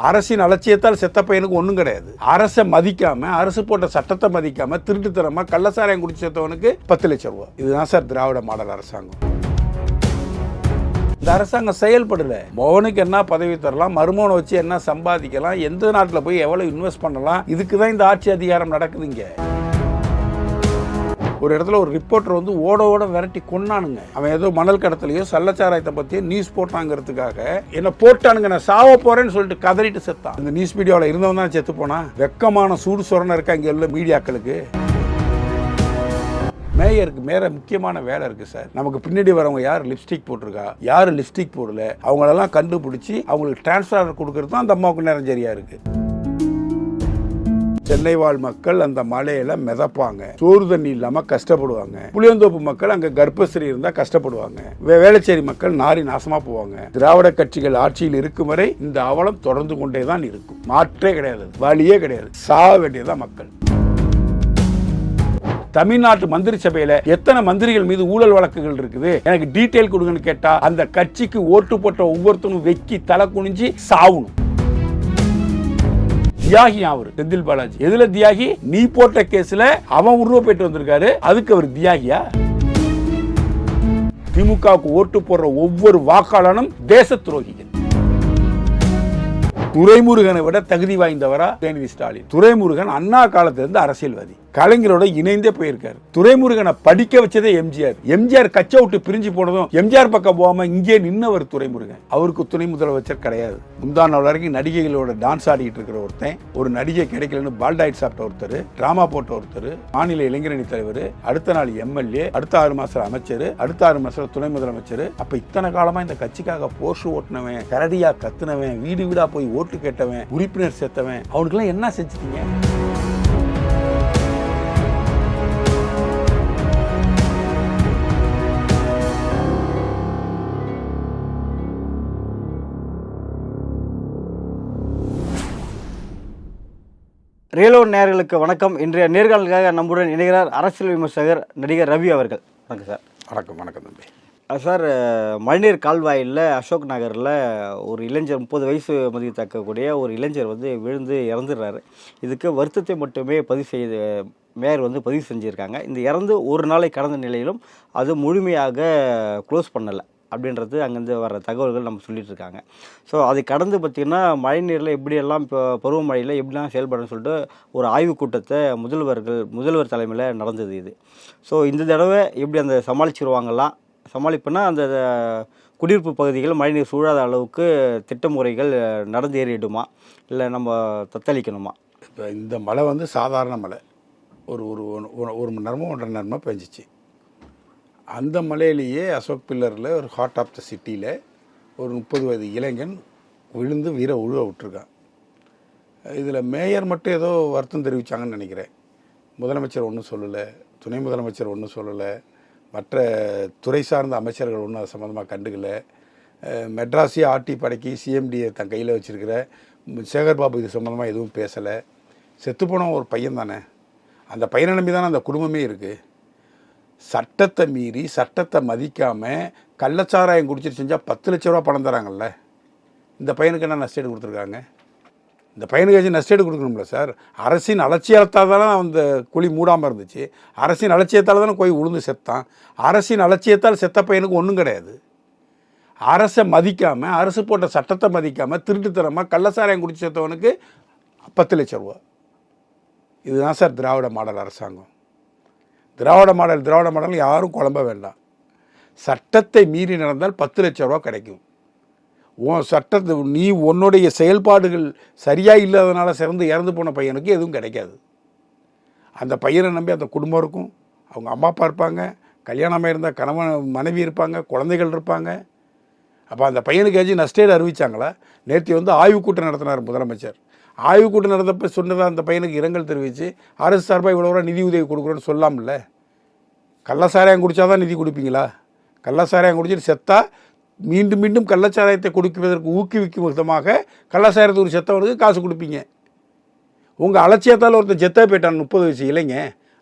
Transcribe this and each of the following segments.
அரசின் அலட்சியத்தால் செத்த பையனுக்கு ஒன்றும் கிடையாது. அரசை மதிக்காம, அரசு போட்ட சட்டத்தை மதிக்காம, திருட்டுத்தனமா கள்ளசாராயம் குடிச்சு செத்தவனுக்கு 10 லட்சம் ரூபாய். இதுதான் சார் திராவிட மாடல் அரசாங்கம். இந்த அரசாங்கம் செயல்படல. மோகனுக்கு என்ன பதவி தரலாம், மருமகனை வச்சு என்ன சம்பாதிக்கலாம், எந்த நாட்டில் போய் எவ்வளவு இன்வெஸ்ட் பண்ணலாம், இதுக்கு தான் இந்த ஆட்சி அதிகாரம் நடக்குதுங்க. ஒரு இடத்துல ஒரு ரிப்போர்ட்டர் வந்து ஓட விரட்டி கொன்னானுங்க. அவன் ஏதோ மணல் கடத்தலையோ சல்லச்சாராயத்தை பற்றியோ நியூஸ் போட்டாங்கிறதுக்காக என்ன போட்டானுங்க, நான் சாவ போறேன்னு சொல்லிட்டு கதறிட்டு செத்தான். இந்த நியூஸ் மீடியாவில் இருந்தவன் தான் செத்து போனா. வெக்கமான சூடு சொரணை இருக்கா இங்கே உள்ள மீடியாக்களுக்கு. மேயருக்கு மேல முக்கியமான வேலை இருக்கு சார். நமக்கு பின்னாடி வரவங்க யார் லிப்ஸ்டிக் போட்டிருக்கா, யாரு லிப்ஸ்டிக் போடல, அவங்களெல்லாம் கண்டுபிடிச்சி அவங்களுக்கு டிரான்ஸ்ஃபர் கொடுக்கறது தான் அந்த அம்மாவுக்கு நேரம் சரியா இருக்கு. சென்னை வாழ் மக்கள் அந்த மலையில மிதப்பாங்க, சோறு தண்ணி இல்லாம கஷ்டப்படுவாங்க. புளியந்தோப்பு மக்கள் அங்க கர்ப்பஸ்ரீ இருந்தா கஷ்டப்படுவாங்க. வேளச்சேரி மக்கள் நாரி நாசமா போவாங்க. திராவிட கட்சிகள் ஆட்சியில் இருக்கும் வரை இந்த அவலம் தொடர்ந்து கொண்டே தான் இருக்கும். மாற்றே கிடையாது, வழியே கிடையாது. சாக வேண்டியதான் மக்கள். தமிழ்நாட்டு மந்திரி சபையில எத்தனை மந்திரிகள் மீது ஊழல் வழக்குகள் இருக்குது, எனக்கு டீடைல் கொடுங்கன்னு கேட்டா அந்த கட்சிக்கு ஓட்டு போட்ட ஒவ்வொருத்தரும் வெக்கி தலை குனிஞ்சு சாவணும். தியாகி அவரு செந்தில் பாலாஜி. எதுல தியாகி? நீ போட்ட கேஸ்ல அவன் உருவ போயிட்டு வந்திருக்காரு, அதுக்கு அவர் தியாகியா? திமுகவுக்கு ஓட்டு போடுற ஒவ்வொரு வாக்காளனும் தேச துரோகிகள். துரைமுருகனை விட தகுதி வாய்ந்தவரா உதயநிதி ஸ்டாலின்? துரைமுருகன் அண்ணா காலத்திலிருந்து அரசியல்வாதி, கலைஞரோட இணைந்தே போயிருக்காரு. துரைமுருகனை படிக்க வச்சதே எம்ஜிஆர். எம்ஜிஆர் கச்சை விட்டு பிரிஞ்சு போனதும் எம்ஜிஆர் பக்கம் போகாம இங்கே நின்னவர் துரைமுருகன். அவருக்கு துணை முதலமைச்சர் கிடையாது. முந்தான வரைக்கும் நடிகைகளோட டான்ஸ் ஆடிட்டு இருக்கிற ஒருத்தன், ஒரு நடிகை கிடைக்கலன்னு பால்டாய்ட் சாப்பிட்ட ஒருத்தர், டிராமா போட்ட ஒருத்தர், மாநில இளைஞரணி தலைவர், அடுத்த நாள் எம்எல்ஏ, அடுத்த 6 மாசம் அமைச்சர், அடுத்த 6 மாசம் துணை முதலமைச்சர். அப்ப இத்தனை காலமா இந்த கட்சிக்காக போர்ஷு ஓட்டினவன், கரடியா கத்துனவன், வீடு வீடா போய் ஓட்டு கேட்டவன், உறுப்பினர் சேர்த்தவன், அவனுக்கெல்லாம் என்ன செஞ்சுட்டீங்க? ரியலோர் நேயர்களுக்கு வணக்கம். இன்றைய நேர்காணலுக்காக நம்முடன் இணைகிறார் அரசியல் விமர்சகர் நடிகர் ரவி அவர்கள். வணக்கம் சார். வணக்கம். வணக்கம் தம்பி. சார், மழைநீர் கால்வாயில் அசோக் நகரில் ஒரு இளைஞர் 30 வயசு மதிக்கத்தக்கக்கூடிய ஒரு இளைஞர் வந்து விழுந்து இறந்துடுறாரு. இதுக்கு வருத்தத்தை மட்டுமே மேயர் வந்து பதிவு செஞ்சுருக்காங்க. இந்த இறந்து ஒரு நாளை கடந்த நிலையிலும் அது முழுமையாக க்ளோஸ் பண்ணலை அப்படின்றது அங்கேருந்து வர தகவல்கள் நம்ம சொல்லிட்டு இருக்காங்க. ஸோ அதை கடந்து பார்த்திங்கன்னா மழைநீரில் எப்படியெல்லாம் இப்போ பருவமழையில் எப்படிலாம் செயல்படணும்னு சொல்லிட்டு ஒரு ஆய்வுக் கூட்டத்தை முதல்வர் தலைமையில் நடந்தது இது. ஸோ இந்த தடவை எப்படி அந்த சமாளிப்புனா அந்த குடியிருப்பு பகுதிகள் மழைநீர் சூழாத அளவுக்கு திட்டமுறைகள் நடந்து ஏறிடுமா, இல்லை நம்ம தத்தளிக்கணுமா? இப்போ இந்த மழை வந்து சாதாரண மழை, ஒரு மணி நேரமோ 1.5 மணி நேரமாக பெஞ்சிச்சு. அந்த மலையிலேயே அசோக் பில்லரில் ஒரு ஹார்ட் ஆஃப் த சிட்டியில் ஒரு 30 வயது இளைஞன் விழுந்து உழுவ விட்டுருக்கான். இதில் மேயர் மட்டும் ஏதோ வருத்தம் தெரிவித்தாங்கன்னு நினைக்கிறேன். முதலமைச்சர் ஒன்றும் சொல்லலை, துணை முதலமைச்சர் ஒன்றும் சொல்லலை, மற்ற துறை சார்ந்த அமைச்சர்கள் ஒன்றும் அது சம்மந்தமாக கண்டுக்கலை. மெட்ராஸிய ஆர்டி படைக்கு சிஎம்டியை தன் கையில் வச்சுருக்கிற சேகர்பாபு இது சம்மந்தமாக எதுவும் பேசலை. செத்துப்போன ஒரு பையன் தானே, அந்த பையனை நம்பி தானே அந்த குடும்பமே இருக்குது. சட்டத்தை மீறி சட்டத்தை மதிக்காமல் கள்ளச்சாராயம் குடிச்சிட்டு செஞ்சால் 10 லட்ச ரூபா பணம் தராங்கல்ல. இந்த பையனுக்கு என்ன நஷ்டேடு கொடுத்துருக்காங்க? இந்த பையனுக்கு நஷ்டேடு கொடுக்கணும்ல சார். அரசின் அலட்சியத்தால் தானே அந்த குழி மூடாமல் இருந்துச்சு. அரசின் அலட்சியத்தால் தானே போய் உளுந்து செத்தான். அரசின் அலட்சியத்தால் செத்த பையனுக்கு ஒன்றும் கிடையாது. அரசை மதிக்காமல், அரசு போட்ட சட்டத்தை மதிக்காமல், திருட்டுத்தனமாக கள்ளச்சாராயம் குடிச்சு செத்தவனுக்கு 10 லட்ச ரூபா. இதுதான் சார் திராவிட மாடல் அரசாங்கம். திராவிட மாடல் யாரும் குழம்ப வேண்டாம். சட்டத்தை மீறி நடந்தால் 10 லட்ச ரூபா கிடைக்கும். சட்டத்தை உன்னுடைய செயல்பாடுகள் சரியாக இல்லாதனால இறந்து போன பையனுக்கு எதுவும் கிடைக்காது. அந்த பையனை நம்பி அந்த குடும்பம் இருக்கும், அவங்க அம்மா அப்பா இருப்பாங்க, கல்யாணமாக இருந்தால் கணவன் மனைவி இருப்பாங்க, குழந்தைகள் இருப்பாங்க. அப்போ அந்த பையனுக்கு ஏதாச்சும் நஷ்டேடு அறிவித்தாங்களா? நேற்று வந்து ஆய்வுக் கூட்டம் நடத்தினார் முதலமைச்சர். ஆய்வுக் கூட்டம் நடந்தப்போ சொன்னதாக அந்த பையனுக்கு இரங்கல் தெரிவித்து அரசு சார்பாக இவ்வளோ நிதி உதவி கொடுக்குறோன்னு சொல்லாமல்ல. கள்ளச்சாராயம் குடித்தா தான் நிதி கொடுப்பீங்களா? கள்ளச்சாராயம் குடிச்சிட்டு செத்தா மீண்டும் கள்ளச்சாராயத்தை கொடுக்குவதற்கு ஊக்குவிக்கும் விதமாக கள்ளச்சாராயத்தை ஒரு செத்தவனுக்கு காசு கொடுப்பீங்க. உங்கள் அலட்சியத்தால் ஒருத்தர் செத்தா போயிட்டான் 30 வயசு இளைஞ.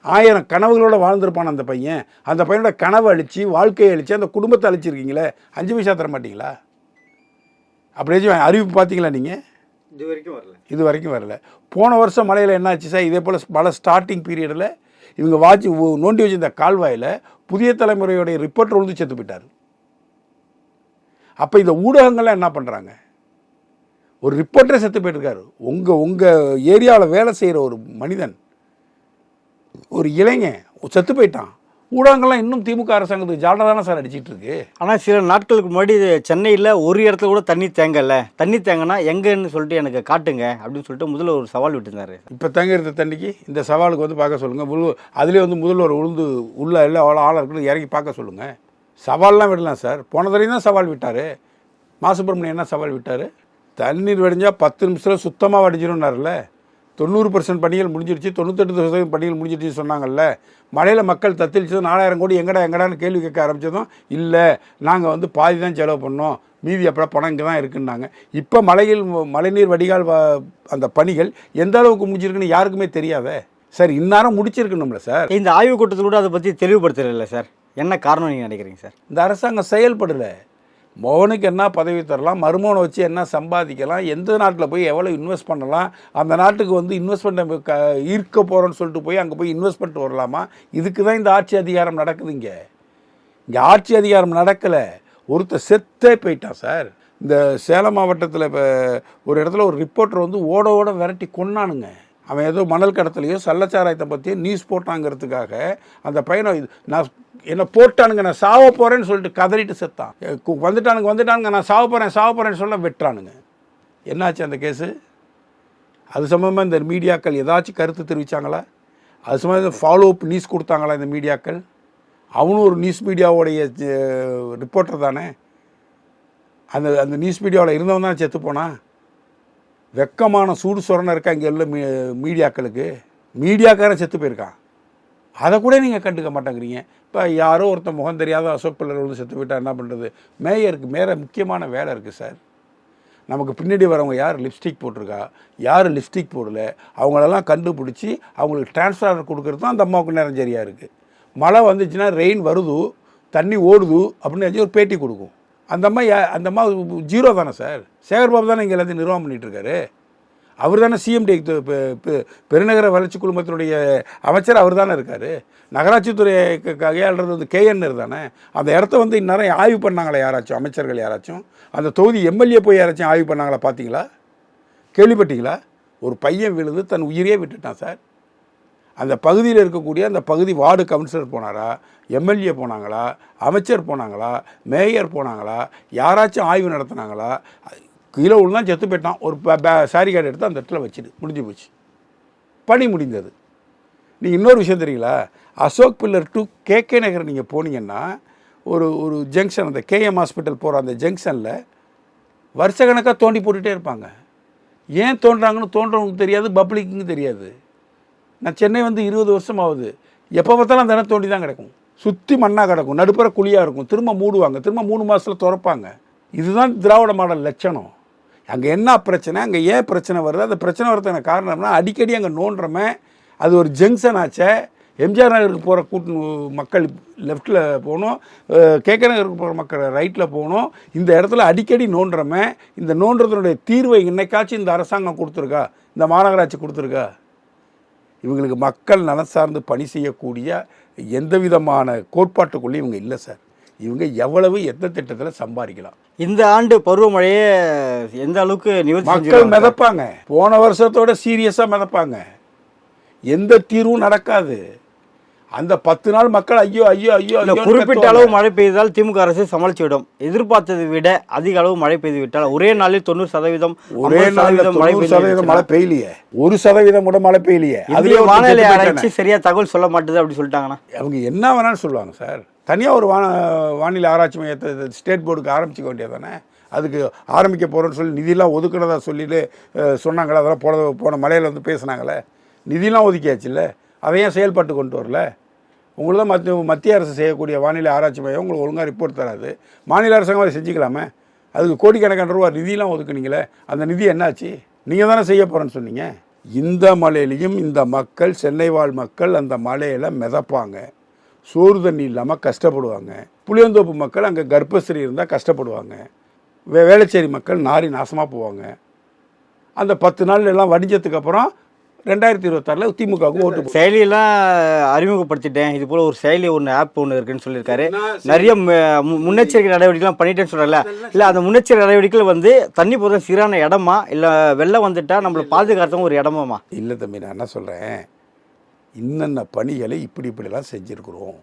1000 கனவுகளோட வாழ்ந்திருப்பான் அந்த பையன். அந்த பையனோட கனவை அழித்து, வாழ்க்கையை அழித்து, அந்த குடும்பத்தை அழிச்சிருக்கீங்களே. 5 பைசா தர மாட்டீங்களா? அப்படியாச்சும் அறிவிப்பு பார்த்தீங்களா நீங்கள்? இது வரைக்கும் வரல. போன வருஷம் மழையில் என்னாச்சு சார், இதே போல் மழை ஸ்டார்டிங் பீரியடில் இவங்க நோண்டி வச்சிருந்த கால்வாயில் புதிய தலைமுறையுடைய ரிப்போர்ட்டர் வந்து செத்து போயிட்டார். அப்போ இந்த ஊடகங்கள்லாம் என்ன பண்ணுறாங்க, ஒரு ரிப்போர்ட்டரே செத்து போயிட்டுருக்காரு. உங்கள் ஏரியாவில் வேலை செய்கிற ஒரு மனிதன், ஒரு இளைஞன் செத்து போயிட்டான். ஊடகங்கள்லாம் இன்னும் திமுக அரசாங்கத்துக்கு ஜாலராக தானே சார் அடிச்சிட்டு இருக்கு. ஆனால் சில நாட்களுக்கு முன்னாடி சென்னையில் ஒரு இடத்துல கூட தண்ணி தேங்கலை, தண்ணி தேங்கினா எங்கன்னு சொல்லிட்டு எனக்கு காட்டுங்க அப்படின்னு சொல்லிட்டு முதல்ல ஒரு சவால் விட்டுருந்தாரு. இப்போ தேங்கிறத தண்ணிக்கு இந்த சவாலுக்கு வந்து பார்க்க சொல்லுங்கள். அதுலேயே வந்து முதல்வர் உளுந்து உள்ள எல்லாம் அவ்வளோ ஆளாக இருக்குன்னு இறங்கி பார்க்க சொல்லுங்கள். சவால்லாம் விடலாம் சார். போன தடவையும் தான் சவால் விட்டார். மாசுப்பிரமணியம் என்ன சவால் விட்டார், தண்ணீர் வடிஞ்சால் 10 நிமிஷத்தில் சுத்தமாக வடிஞ்சிடும்னார்ல. 90% பணிகள் முடிஞ்சிருச்சு, 98% பணிகள் முடிஞ்சிருச்சு சொன்னாங்கல்ல. மழையில் மக்கள் தத்தளிச்சதும் 4000 கோடி எங்கடான்னு கேள்வி கேட்க ஆரம்பித்ததும் இல்லை, நாங்கள் வந்து பாதி தான் செலவு பண்ணோம், மீதி அப்போ பணம் இங்கே தான் இருக்குன்னாங்க. இப்போ மழைநீர் வடிகால் அந்த பணிகள் எந்த அளவுக்கு முடிஞ்சிருக்குன்னு யாருக்குமே தெரியாதே சார். இந்நேரம் முடிச்சிருக்கணும்ல சார். இந்த ஆய்வு கூட்டத்தில் கூட அதை பற்றி தெளிவுபடுத்தலை சார். என்ன காரணம் நீங்கள் நினைக்கிறீங்க சார்? இந்த அரசாங்கம் செயல்படலை. மோகனுக்கு என்ன பதவி தரலாம், மருமகனை வச்சு என்ன சம்பாதிக்கலாம், எந்த நாட்டில் போய் எவ்வளோ இன்வெஸ்ட் பண்ணலாம், அந்த நாட்டுக்கு வந்து இன்வெஸ்ட்மெண்ட் ஈர்க்க போகிறோன்னு சொல்லிட்டு போய் அங்கே போய் இன்வெஸ்ட் பண்ணிட்டு வரலாமா, இதுக்கு தான் இந்த ஆட்சி அதிகாரம் நடக்குது. இங்கே ஆட்சி அதிகாரம் நடக்கலை. ஒருத்தர் செத்தே போயிட்டான் சார். இந்த சேலம் மாவட்டத்தில் இப்போ ஒரு இடத்துல ஒரு ரிப்போர்ட்டர் வந்து ஓட விரட்டி கொன்னானுங்க. அவன் ஏதோ மணல் கடத்தலையோ சல்லச்சாராயத்தை பற்றியோ நியூஸ் போட்டாங்கிறதுக்காக அந்த பையனை நான் என்ன போட்டானுங்க, நான் சாவ போகிறேன்னு சொல்லிட்டு கதறிட்டு செத்தான். வந்துட்டானுங்க நான் சாவ போகிறேன்னு சொல்ல வெட்டுறானுங்க. என்னாச்சு அந்த கேஸு? அது சம்பந்தமாக இந்த மீடியாக்கள் ஏதாச்சும் கருத்து தெரிவித்தாங்களா? அது சம்பந்தமாக ஃபாலோ அப் நியூஸ் கொடுத்தாங்களா இந்த மீடியாக்கள்? அவனும் ஒரு நியூஸ் மீடியாவோடைய ரிப்போர்ட்டர் தானே. அந்த நியூஸ் மீடியாவில் இருந்தவன் தான் செத்து போனான். வெக்கமான சூடு சொரணை இருக்கா இங்கே உள்ள மீடியாக்களுக்கு. மீடியாக்காரன் செத்து போயிருக்கான், அதை கூட நீங்கள் கண்டுக்க மாட்டேங்கிறீங்க. இப்போ யாரோ ஒருத்தர் முகம் தெரியாத அசோக் பில்லர் வந்து செத்து போயிட்டா என்ன பண்ணுறது? மேயருக்கு முக்கியமான வேலை இருக்குது சார். நமக்கு பின்னாடி வரவங்க யார் லிப்ஸ்டிக் போட்டிருக்கா, யார் லிப்ஸ்டிக் போடல, அவங்களெல்லாம் கண்டுபிடிச்சி அவங்களுக்கு டிரான்ஸ்ஃபர் கொடுக்குறது தான் அந்த அம்மாவுக்கு நேரம் சரியாக இருக்குது. மழை வந்துச்சுன்னா ரெயின் வருது, தண்ணி ஓடுது அப்படின்னு ஒரு பேட்டி கொடுக்கும். அந்த அம்மா ஜீரோ தானே சார். சேகர்பாபு தானே இங்கே எல்லாத்தையும் நிர்வாகம் பண்ணிகிட்ருக்காரு. அவர் தானே சிஎம்டி பெருநகர வளர்ச்சி குழுமத்தினுடைய அமைச்சர் அவர் தானே இருக்கார். நகராட்சித்துறை கையாளுறது வந்து கேஎன்ஆர் தானே. அந்த இடத்த வந்து இந்நேரம் ஆய்வு பண்ணாங்களா யாராச்சும், அமைச்சர்கள் யாராச்சும்? அந்த தொகுதி எம்எல்ஏ போய் யாராச்சும் ஆய்வு பண்ணாங்களா? பார்த்தீங்களா, கேள்விப்பட்டீங்களா? ஒரு பையன் விழுந்து தன் உயிரே விட்டுட்டான் சார். அந்த பகுதியில் இருக்கக்கூடிய அந்த பகுதி வார்டு கவுன்சிலர் போனாரா, எம்எல்ஏ போனாங்களா, அமைச்சர் போனாங்களா, மேயர் போனாங்களா, யாராச்சும் ஆய்வு நடத்தினாங்களா? கீழே உள்ளதான் செத்து போயிட்டான். ஒரு சாரி கார்டு எடுத்து அந்த இடத்துல வச்சுட்டு முடிஞ்சு போச்சு, பணி முடிந்தது. நீங்கள் இன்னொரு விஷயம் தெரியுங்களா, அசோக் பில்லர் டு கேகே நகர் நீங்கள் போனீங்கன்னா ஒரு ஜங்ஷன், அந்த கேஎம் ஹாஸ்பிட்டல் போகிற அந்த ஜங்ஷனில் வருஷக்கணக்காக தோண்டி போட்டுகிட்டே இருப்பாங்க. ஏன் தோன்றாங்கன்னு தோன்றவங்களுக்கு தெரியாது, பப்ளிக்குங்க தெரியாது. நான் சென்னை வந்து 20 வருஷம் ஆகுது. எப்போ பார்த்தாலும் அந்த இடம் தோண்டி தான் கிடக்கும், சுற்றி மண்ணாக கிடக்கும், நடுப்புற குழியாக இருக்கும், திரும்ப மூடுவாங்க, திரும்ப 3 மாதத்தில் திறப்பாங்க. இதுதான் திராவிட மாடல் லட்சணம். அங்கே என்ன பிரச்சனை, அங்கே ஏன் பிரச்சனை வருது, அந்த பிரச்சனை வரதுக்கான காரணம்னா அடிக்கடி அங்கே நோண்டுறமே. அது ஒரு ஜங்ஷன் ஆச்சே. எம்ஜிஆர் நகருக்கு போகிற மக்கள் லெஃப்ட்டில் போகணும், கேகே நகருக்கு போகிற மக்கள் ரைட்டில் போகணும். இந்த இடத்துல அடிக்கடி நோண்டுறமே. இந்த நோண்டுறதுனுடைய தீர்வை இன்னைக்காச்சும் இந்த அரசாங்கம் கொடுத்துருக்கா, இந்த மாநகராட்சி கொடுத்துருக்கா? இவங்களுக்கு மக்கள் நலம் சார்ந்து பணி செய்யக்கூடிய எந்த விதமான கோட்பாட்டுக்குள்ளே இவங்க இல்லை சார். இவங்க எவ்வளவு எந்த திட்டத்தில் சம்பாதிக்கலாம். இந்த ஆண்டு பருவமழையே எந்த அளவுக்கு மக்கள் மிதப்பாங்க, போன வருஷத்தோட சீரியஸாக மிதப்பாங்க. எந்த தீர்வும் நடக்காது. அந்த 10 நாள் மக்கள் ஐயோ ஐயோ ஐயோ குறிப்பிட்ட அளவு மழை பெய்தால் திமுக அரசு சமாளித்து விடும். எதிர்பார்த்ததை விட அதிக அளவு மழை பெய்து விட்டால் ஒரே நாளில் 90%, ஒரே நாளில் 90% மழை பெய்யலையே, 1% கூட மழை பெய்யலையே. அதுலேயே வானிலை ஆராய்ச்சி சரியா தகவல் சொல்ல மாட்டுது அப்படி சொல்லிட்டாங்கன்னா அவங்க என்ன வேணாலும் சொல்லுவாங்க சார். தனியாக ஒரு வானிலை ஆராய்ச்சி மையத்தை ஸ்டேட் போர்டுக்கு ஆரம்பிச்சிக்க வேண்டியது தானே. அதுக்கு ஆரம்பிக்க போகிறோன்னு சொல்லி நிதியெலாம் ஒதுக்குறதா சொல்லிட்டு சொன்னாங்களே. அதெல்லாம் போன மலையில் வந்து பேசுனாங்களே, நிதியெலாம் ஒதுக்கியாச்சு இல்லை, அதையும் செயல்பாட்டு கொண்டு வரல. உங்களுக்கு தான் மத்திய அரசு செய்யக்கூடிய வானிலை ஆராய்ச்சி மையம் உங்களுக்கு ஒழுங்காக ரிப்போர்ட் தராது. மாநில அரசாங்கம் அதை செஞ்சுக்கலாமே. அதுக்கு கோடிக்கணக்கான ரூபா நிதியெலாம் ஒதுக்குனீங்களே, அந்த நிதி என்னாச்சு? நீங்கள் தானே செய்ய போகிறேன்னு சொன்னீங்க. இந்த மலையிலையும் இந்த மக்கள், சென்னை வாழ் மக்கள் அந்த மலையில் மிதப்பாங்க, சோறு தண்ணி இல்லாமல் கஷ்டப்படுவாங்க. புளியந்தோப்பு மக்கள் அங்கே கர்ப்பஸ்திரி இருந்தால் கஷ்டப்படுவாங்க. வேளச்சேரி மக்கள் நாரி நாசமாக போவாங்க. அந்த 10 நாள் எல்லாம் வடிஞ்சதுக்கு அப்புறம் 2026 திமுகவுக்கு ஓட்டு போடுவோம். செயலியெல்லாம் அறிமுகப்படுத்திட்டேன், இது போல் ஒரு செயலி ஒன்று ஆப் ஒன்று இருக்குன்னு சொல்லியிருக்காரு. நிறைய முன்னெச்சரிக்கை நடவடிக்கைலாம் பண்ணிட்டேன்னு சொல்கிறல. இல்லை, அந்த முன்னெச்சரிக்கை நடவடிக்கைகள் வந்து தண்ணி போகிற சீரான இடமா, இல்லை வெள்ளம் வந்துட்டா நம்மளை பாதுகாத்தவங்க ஒரு இடமாமா? இல்லை தம்பி, நான் என்ன சொல்கிறேன், இன்னென்ன பணிகளை இப்படிலாம் செஞ்சுருக்குறோம்.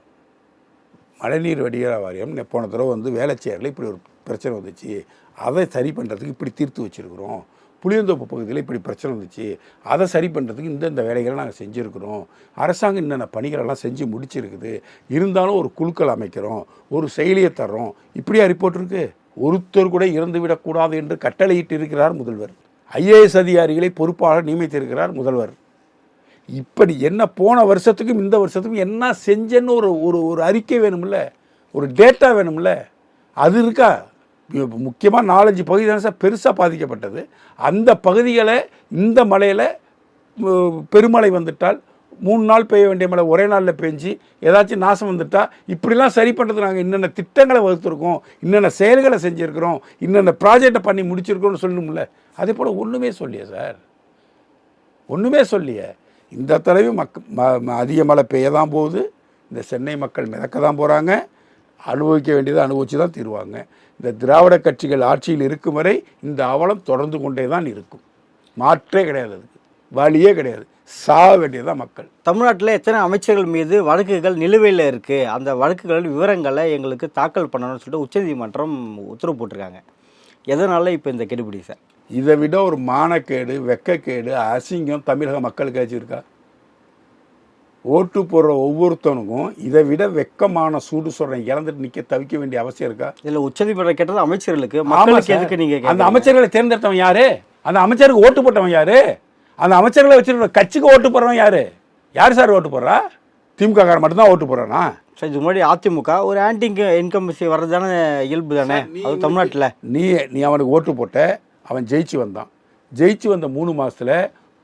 மழைநீர் வடிகால் வாரியம் போன தடவை வந்து வேலைச்சேரில் இப்படி ஒரு பிரச்சனை வந்துச்சு, அதை சரி பண்ணுறதுக்கு இப்படி தீர்த்து வச்சுருக்குறோம். புளியந்தோப்பு பகுதியில் இப்படி பிரச்சனை வந்துச்சு, அதை சரி பண்ணுறதுக்கு இந்த வேலைகளை நாங்கள் செஞ்சுருக்குறோம். அரசாங்கம் என்னென்ன பணிகளெல்லாம் செஞ்சு முடிச்சிருக்குது. இருந்தாலும் ஒரு குழுக்கள் அமைக்கிறோம், ஒரு செயலியை தர்றோம். இப்படியா ரிப்போர்ட் இருக்குது? ஒருத்தர் கூட இறந்துவிடக்கூடாது என்று கட்டளையிட்டு இருக்கிறார் முதல்வர். IAS அதிகாரிகளை பொறுப்பாளர் நியமித்திருக்கிறார் முதல்வர். இப்படி என்ன போன வருஷத்துக்கும் இந்த வருஷத்துக்கும் என்ன செஞ்சேன்னு ஒரு அறிக்கை வேணும்ல, ஒரு டேட்டா வேணும்ல. அது இருக்கா? முக்கியமாக 4-5 பகுதி தானே சார் பெருசாக பாதிக்கப்பட்டது. அந்த பகுதிகளை இந்த மழையில் பெருமழை வந்துட்டால் 3 நாள் பெய்ய வேண்டிய மழை ஒரே நாளில் பெஞ்சு ஏதாச்சும் நாசம் வந்துட்டால் இப்படிலாம் சரி பண்ணுறது நாங்கள் இன்னென்ன திட்டங்களை வகுத்துருக்கோம், இன்னென்ன செயல்களை செஞ்சுருக்கிறோம், இன்னென்ன ப்ராஜெக்டை பண்ணி முடிச்சிருக்கோம்னு சொல்லணும்ல. அதே போல் ஒன்றுமே சொல்லியே சார், ஒன்றுமே சொல்லியே. இந்த தடவை அதிக மழை பெய்ய தான் போகுது. இந்த சென்னை மக்கள் மிதக்க தான் போகிறாங்க. அனுபவிக்க வேண்டியதை அனுபவித்து தான் தீருவாங்க. இந்த திராவிட கட்சிகள் ஆட்சியில் இருக்கும் வரை இந்த அவலம் தொடர்ந்து கொண்டே தான் இருக்கும். மாற்றே கிடையாது, அதுக்கு வழியே கிடையாது. சாக வேண்டியதான் மக்கள். தமிழ்நாட்டில் எத்தனை அமைச்சர்கள் மீது வழக்குகள் நிலுவையில் இருக்குது, அந்த வழக்குகள் விவரங்களை எங்களுக்கு தாக்கல் பண்ணணும்னு சொல்லிட்டு உச்சநீதிமன்றம் உத்தரவு போட்டிருக்காங்க. எதனால் இப்போ இந்த கெடுபிடி சார்? இதை விட ஒரு மானக்கேடு, வெக்கக்கேடு, அசிங்கம் தமிழக மக்களுக்கு ஆச்சிருக்கா? ஓட்டு போடுற ஒவ்வொருத்தனுக்கும் இதை விட வெக்கமான சூடு சொல்றேன் இறந்துட்டு நிற்க தவிக்க வேண்டிய அவசியம் இருக்கா? இதில் உச்சநீதிமன்றம் கேட்டது அமைச்சர்களுக்கு, மக்களுக்கு எதுக்கு நீங்கள்? அந்த அமைச்சர்களை தேர்ந்தெடுத்தவன் யாரு? அந்த அமைச்சருக்கு ஓட்டு போட்டவன் யாரு? அந்த அமைச்சர்களை வச்சிருக்க கட்சிக்கு ஓட்டு போடுறவன் யாரு? யார் சார் ஓட்டு போடுறா? திமுக காரன் மட்டும்தான் ஓட்டு போடுறானா? சார், இதுக்கு முன்னாடி அதிமுக ஒரு ஆன்டி இன்கம்பன்சி வர்றது தானே இயல்பு தானே அது தமிழ்நாட்டில். நீ அவனுக்கு ஓட்டு போட்ட, அவன் ஜெயிச்சு வந்தான். ஜெயிச்சு வந்த 3 மாதத்தில்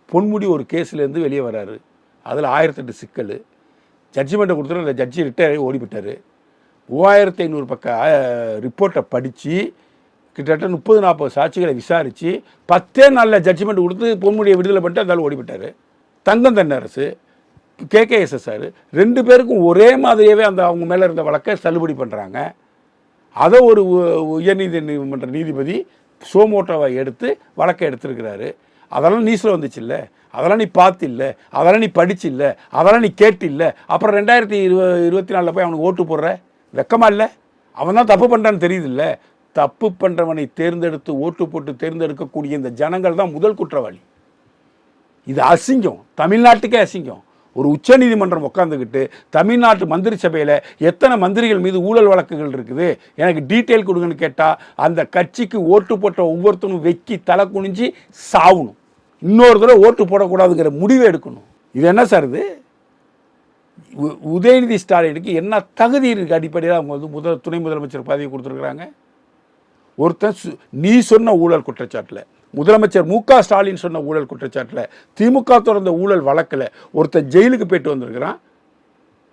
பொன்முடி ஒரு கேஸ்லேருந்து வெளியே வராரு. அதில் 1008 சிக்கல். ஜட்ஜ்மெண்ட்டை கொடுத்துட்டு அந்த ஜட்ஜி ரிட்டையர் ஓடிவிட்டார். 3500 பக்கம் ரிப்போர்ட்டை படித்து கிட்டத்தட்ட 30-40 சாட்சிகளை விசாரித்து 10 நாளில் ஜட்ஜ்மெண்ட் கொடுத்து பொன்முடியை விடுதலை பண்ணிட்டு அந்த ஓடிவிட்டார். தங்கம் தென்னரசு, KKSSR 2 பேருக்கும் ஒரே மாதிரியாகவே அந்த அவங்க மேலே இருந்த வழக்கை தள்ளுபடி பண்ணுறாங்க. அதை ஒரு உயர்நீதிமன்ற நீதிபதி சோமோட்டோவை எடுத்து வழக்கை எடுத்திருக்கிறாரு. அதெல்லாம் நியூஸில் வந்துச்சு இல்லை, அதெல்லாம் நீ பார்த்தில்ல, அதெல்லாம் நீ படிச்சில்ல, அதெல்லாம் நீ கேட்டில்ல. அப்புறம் 2024 போய் அவனுக்கு ஓட்டு போடுற வெக்கமா இல்லை? அவன் தான் தப்பு பண்ணுறான்னு தெரியுது இல்லை. தப்பு பண்ணுறவனை தேர்ந்தெடுத்து ஓட்டு போட்டு தேர்ந்தெடுக்கக்கூடிய இந்த ஜனங்கள் தான் முதல் குற்றவாளி. இது அசிங்கம், தமிழ்நாட்டுக்கே அசிங்கம். ஒரு உச்சநீதிமன்றம் உட்காந்துக்கிட்டு தமிழ்நாட்டு மந்திரி சபையில் எத்தனை மந்திரிகள் மீது ஊழல் வழக்குகள் இருக்குது எனக்கு டீட்டெயில் கொடுங்கன்னு கேட்டால் அந்த கட்சிக்கு ஓட்டு போட்ட ஒவ்வொருத்தரும் வெக்கி தலை குனிஞ்சு சாவணும். இன்னொரு தடவை ஓட்டு போடக்கூடாதுங்கிற முடிவை எடுக்கணும். இது என்ன சார் இது? உதயநிதி ஸ்டாலினுக்கு என்ன தகுதி இருக்கு அடிப்படையில் அவங்க வந்து துணை முதலமைச்சர் பதவி கொடுத்துருக்குறாங்க? ஒருத்தன் நீ சொன்ன ஊழல் குற்றச்சாட்டில், முதலமைச்சர் MK ஸ்டாலின் சொன்ன ஊழல் குற்றச்சாட்டில், திமுக தொடர்ந்த ஊழல் வழக்கில் ஒருத்தன் ஜெயிலுக்கு போயிட்டு வந்திருக்கிறான்.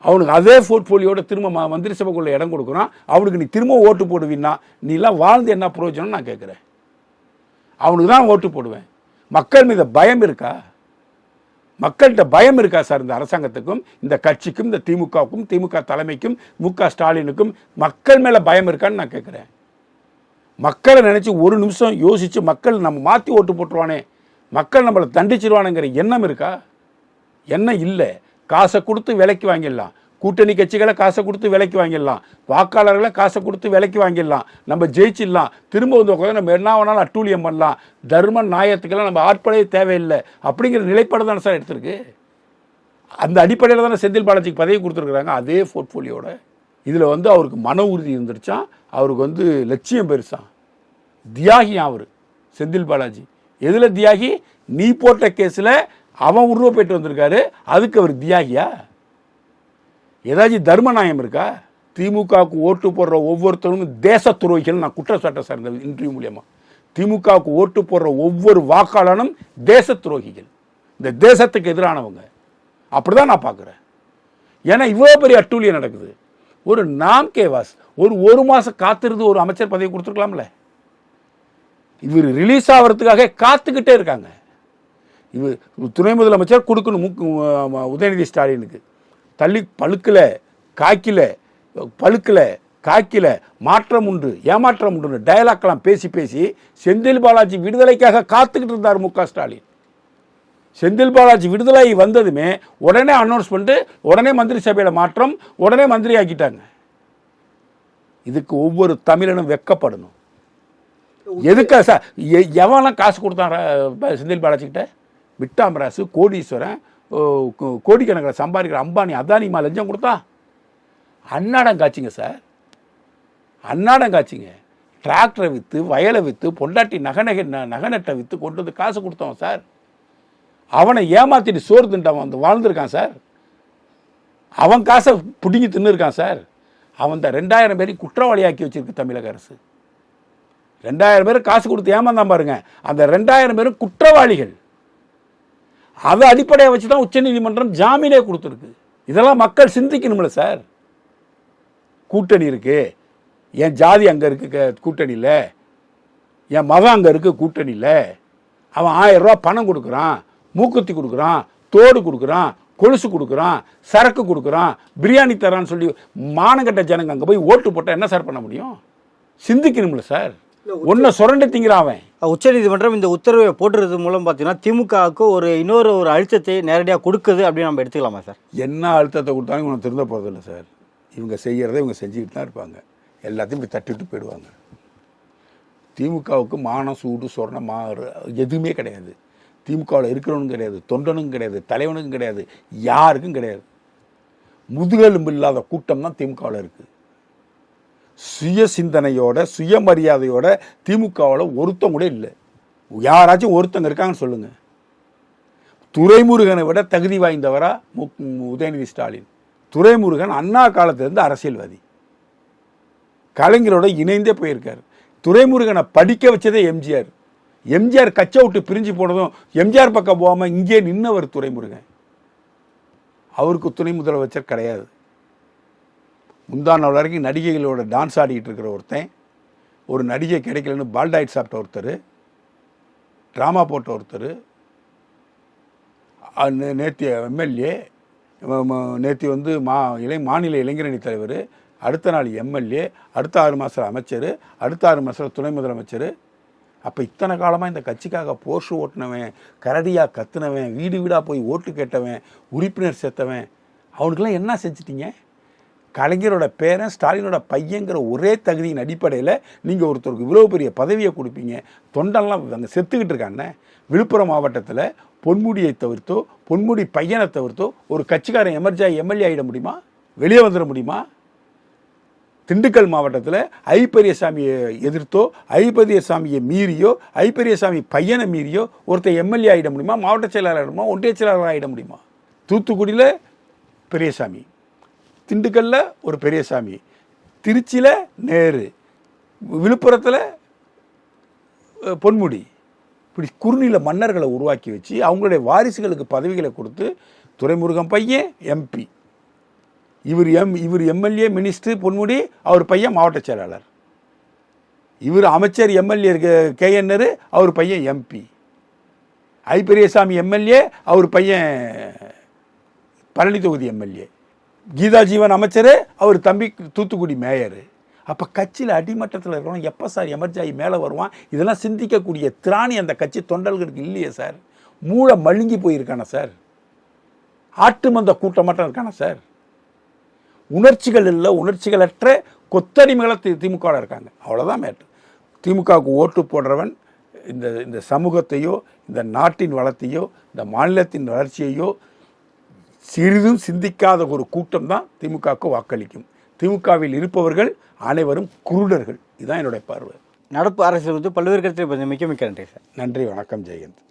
அவனுக்கு அதே போர்ட்ஃபோலியோட திரும்ப மந்திரி சபைக்குள்ள இடம் கொடுக்குறான். அவனுக்கு நீ திரும்ப ஓட்டு போடுவீன்னா நீலாம் வாழ்ந்து என்ன பிரயோஜனம் நான் கேட்குறேன். அவனுக்கு தான் ஓட்டு போடுவேன். மக்கள் மீது பயம் இருக்கா? மக்கள்கிட்ட பயம் இருக்கா சார்? இந்த அரசாங்கத்துக்கும் இந்த கட்சிக்கும் இந்த திமுகவுக்கும் திமுக தலைமைக்கும் MK ஸ்டாலினுக்கும் மக்கள் மேலே பயம் இருக்கான்னு நான் கேட்குறேன். மக்களை நினச்சி ஒரு நிமிஷம் யோசித்து மக்கள் நம்ம மாற்றி ஓட்டு போட்டுருவானே, மக்கள் நம்மளை தண்டிச்சிருவானுங்கிற எண்ணம் இருக்கா? எண்ணம் இல்லை. காசை கொடுத்து விலைக்கு வாங்கிடலாம், கூட்டணி கட்சிகளை காசை கொடுத்து விலைக்கு வாங்கிடலாம், வாக்காளர்களை காசை கொடுத்து விலைக்கு வாங்கிடலாம், நம்ம ஜெயிச்சிடலாம், திரும்ப வந்து உட்காந்து நம்ம என்ன வேணாலும் அட்டூழியம் பண்ணலாம், தர்ம நியாயத்துக்கெல்லாம் நம்ம ஆட்படையே தேவையில்லை அப்படிங்கிற நிலைப்பாடு தானே சார் எடுத்திருக்கு. அந்த அடிப்படையில் தானே செந்தில் பாலாஜிக்கு பதவி கொடுத்துருக்குறாங்க அதே போர்ட்ஃபோலியோட. இதில் வந்து அவருக்கு மன உறுதி இருந்துருச்சான், அவருக்கு வந்து லட்சியம் பெருசான், தியாகி அவர் செந்தில் பாலாஜி. எதில் தியாகி? நீ போட்ட கேஸில் அவன் உருவ போயிட்டு வந்திருக்காரு, அதுக்கு அவர் தியாகியா? ஏதாச்சும் தர்ம நியாயம் இருக்கா? திமுகவுக்கு ஓட்டு போடுற ஒவ்வொருத்தரும் தேச துரோகிகள் நான் குற்றச்சாட்டை சார் இந்த இன்டர்வியூ மூலியமாக. திமுகவுக்கு ஓட்டு போடுற ஒவ்வொரு வாக்காளனும் தேச துரோகிகள், இந்த தேசத்துக்கு எதிரானவங்க. அப்படிதான் நான் பார்க்குறேன். ஏன்னா இவ்வளோ பெரிய அட்டூழியம் நடக்குது. ஒரு நாம் கேவாஸ் ஒரு மாதம் காத்திருந்து ஒரு அமைச்சர் பதவி கொடுத்துருக்கலாம்ல. இவர் ரிலீஸ் ஆகிறதுக்காக காத்துக்கிட்டே இருக்காங்க. இவர் துணை முதலமைச்சர் கொடுக்கணும் உதயநிதி ஸ்டாலினுக்கு. தள்ளி பழுக்கல காக்கில மாற்றம் உண்டு ஏமாற்றம் உண்டு டயலாக்லாம் பேசி செந்தில் பாலாஜி விடுதலைக்காக காத்துக்கிட்டு இருந்தார் மு.க. ஸ்டாலின். செந்தில் பாலாஜி விடுதலை வந்ததுமே உடனே அனௌன்ஸ் பண்ணிட்டு உடனே மந்திரி சபையில் மாற்றம், உடனே மந்திரி ஆக்கிட்டாங்க. இதுக்கு ஒவ்வொரு தமிழனும் வெக்கப்படணும். எதுக்கா சார் எவெல்லாம் காசு கொடுத்தான் செந்தில் பாலாஜிக்கிட்ட? விட்டாமராசு, கோடீஸ்வரன், கோடிக்கணக்கில் சம்பாதிக்கிற அம்பானி, அதானிமா லஞ்சம் கொடுத்தா? அன்னாடம் காட்சிங்க சார், அன்னாடம் காட்சிங்க. டிராக்டரை விற்று, வயலை விற்று, பொண்டாட்டி நகை விற்று கொண்டு வந்து காசு கொடுத்தவன் சார். அவனை ஏமாத்திட்டு சோறு தின்ட்டவன் வந்து வாழ்ந்துருக்கான் சார். அவன் காசை பிடிங்கி தின்னுருக்கான் சார். அவன் இந்த 2000 பேரை குற்றவாளியாக்கி வச்சிருக்கு தமிழக அரசு. 2000 பேர் காசு கொடுத்து ஏமாந்தான் பாருங்க. அந்த 2000 பேரும் குற்றவாளிகள். அதை அடிப்படையை வச்சு தான் உச்சநீதிமன்றம் ஜாமீனே கொடுத்துருக்கு. இதெல்லாம் மக்கள் சிந்திக்கணும்ல சார். கூட்டணி இருக்கு, என் ஜாதி அங்கே இருக்கு கூட்டணியில், என் மதம் அங்கே இருக்கு கூட்டணியில். அவன் 1000 ரூபா பணம் கொடுக்குறான், மூக்குத்தி கொடுக்குறான், தோடு கொடுக்குறான், கொலுசு கொடுக்குறான், சரக்கு கொடுக்குறான், பிரியாணி தரான்னு சொல்லி மானங்கட்ட ஜனங்க அங்கே போய் ஓட்டு போட்டால் என்ன சார் பண்ண முடியும்? சிந்திக்கணும்ல சார். ஒன்றை சுரண்டி திங்கிறான் அவன். உச்சநீதிமன்றம் இந்த உத்தரவை போட்டுறது மூலம் பார்த்தீங்கன்னா திமுகவுக்கு இன்னொரு அழுத்தத்தை நேரடியாக கொடுக்குது அப்படின்னு நம்ம எடுத்துக்கலாமா சார்? என்ன அழுத்தத்தை கொடுத்தாலும் இவங்க திருந்த போகிறதில்ல சார். இவங்க செய்கிறத இவங்க செஞ்சுக்கிட்டு தான் இருப்பாங்க. எல்லாத்தையும் இப்படி தட்டிட்டு போயிடுவாங்க. திமுகவுக்கு மானம், சூடு, சொர்ணம் எதுவுமே கிடையாது. திமுகவில் இருக்கிறவனும் கிடையாது, தொண்டனும் கிடையாது, தலைவனுக்கும் கிடையாது, யாருக்கும் கிடையாது. முதுகெலும்பு இல்லாத கூட்டம் தான் திமுகவில் இருக்குது. சுய சிந்தனையோட சுயமரியாதையோட திமுகவில் ஒருத்தம் கூட இல்லை. யாராச்சும் ஒருத்தங்க இருக்காங்கன்னு சொல்லுங்க. துரைமுருகனை விட தகுதி வாய்ந்தவரா உதயநிதி ஸ்டாலின்? துரைமுருகன் அண்ணா காலத்திலிருந்து அரசியல்வாதி, கலைஞரோட இணைந்தே போயிருக்காரு. துரைமுருகனை படிக்க வச்சதே எம்ஜிஆர். எம்ஜிஆர் கச்சை விட்டு பிரிஞ்சு போனதும் எம்ஜிஆர் பக்கம் போகாமல் இங்கே நின்னவர் துரைமுருகன். அவருக்கு துணை முதலமைச்சர் கிடையாது. முந்தா நாள் வரைக்கும் நடிகைகளோட டான்ஸ் ஆடிக்கிட்டு இருக்கிற ஒருத்தன், ஒரு நடிகை கிடைக்கலன்னு பால்டாய்ட் சாப்பிட்ட ஒருத்தர், ட்ராமா போட்ட ஒருத்தர், நேற்று எம்எல்ஏ, நேற்று வந்து மாநில இளைஞரணி தலைவர், அடுத்த நாள் எம்எல்ஏ, அடுத்த 6 மாதம் அமைச்சர், அடுத்த 6 மாதம் துணை முதலமைச்சர். அப்போ இத்தனை காலமாக இந்த கட்சிக்காக போர்ஷு ஓட்டினவன், கரடியாக கத்துனவன், வீடு வீடாக போய் ஓட்டு கேட்டவன், உறுப்பினர் சேர்த்தவன், அவனுக்கெல்லாம் என்ன செஞ்சிட்டீங்க? கலைஞரோட பேரன் ஸ்டாலினோட பையங்கிற ஒரே தகுதியின் அடிப்படையில் நீங்கள் ஒருத்தருக்கு இவ்வளோ பெரிய பதவியை கொடுப்பீங்க. தொண்டெல்லாம் அங்கே செத்துக்கிட்டு இருக்காங்க. விழுப்புரம் மாவட்டத்தில் பொன்முடியை தவிர்த்தோ, பொன்முடி பையனை தவிர்த்தோ ஒரு கட்சிக்காரன் எம்எல்ஏ ஆகிட முடியுமா? வெளியே வந்துட முடியுமா? திண்டுக்கல் மாவட்டத்தில் ஐப்பெரியசாமியை எதிர்த்தோ, ஐப்பெரியசாமியை மீறியோ, ஐப்பெரியசாமி பையனை மீறியோ ஒருத்தர் எம்எல்ஏ ஆகிட முடியுமா? மாவட்ட செயலாளர் ஆகிடுமா? ஒன்றிய செயலாளர் ஆகிட முடியுமா? தூத்துக்குடியில் பெரியசாமி, திண்டுக்கல்ல ஒரு பெரியசாமி, திருச்சியில் நேரு, விழுப்புரத்தில் பொன்முடி, இப்படி குறுநில மன்னர்களை உருவாக்கி வச்சு அவங்களுடைய வாரிசுகளுக்கு பதவிகளை கொடுத்து, துரைமுருகன் பையன் எம்பி, இவர் எம்எல்ஏ மினிஸ்டர் பொன்முடி, அவர் பையன் மாவட்ட செயலாளர், இவர் அமைச்சர் எம்எல்ஏ கேஎன்ஆர், அவர் பையன் எம்பி, ஐப்பெரியசாமி எம்எல்ஏ, அவர் பையன் பழனி தொகுதி எம்எல்ஏ, கீதா ஜீவன் அமைச்சர், அவர் தம்பி தூத்துக்குடி மேயர். அப்போ கட்சியில் அடிமட்டத்தில் இருக்கிறவங்க எப்போ சார் எமர்ஜாயி மேலே வருவான்? இதெல்லாம் சிந்திக்கக்கூடிய திராணி அந்த கட்சி தொண்டர்களுக்கு இல்லையே சார். மூளை மழுங்கி போயிருக்கானே சார். ஆட்டு மந்த கூட்டம் மட்டும் இருக்கானே சார். உணர்ச்சிகள் இல்லை, உணர்ச்சிகளற்ற கொத்தடிமைகளை திமுகவில் இருக்காங்க. அவ்வளோதான் மேட்ரு. திமுகவுக்கு ஓட்டு போடுறவன் இந்த சமூகத்தையோ, இந்த நாட்டின் வளத்தையோ, இந்த மாநிலத்தின் வளர்ச்சியையோ சிறிதும் சிந்திக்காத ஒரு கூட்டம் தான் திமுகவுக்கு வாக்களிக்கும். திமுகவில் இருப்பவர்கள் அனைவரும் குருடர்கள். இதுதான் என்னுடைய பார்வை. நடப்பு அரசியல் பல்வேறு கருத்து மிக்க நன்றி சார். நன்றி, வணக்கம், ஜெயந்த்.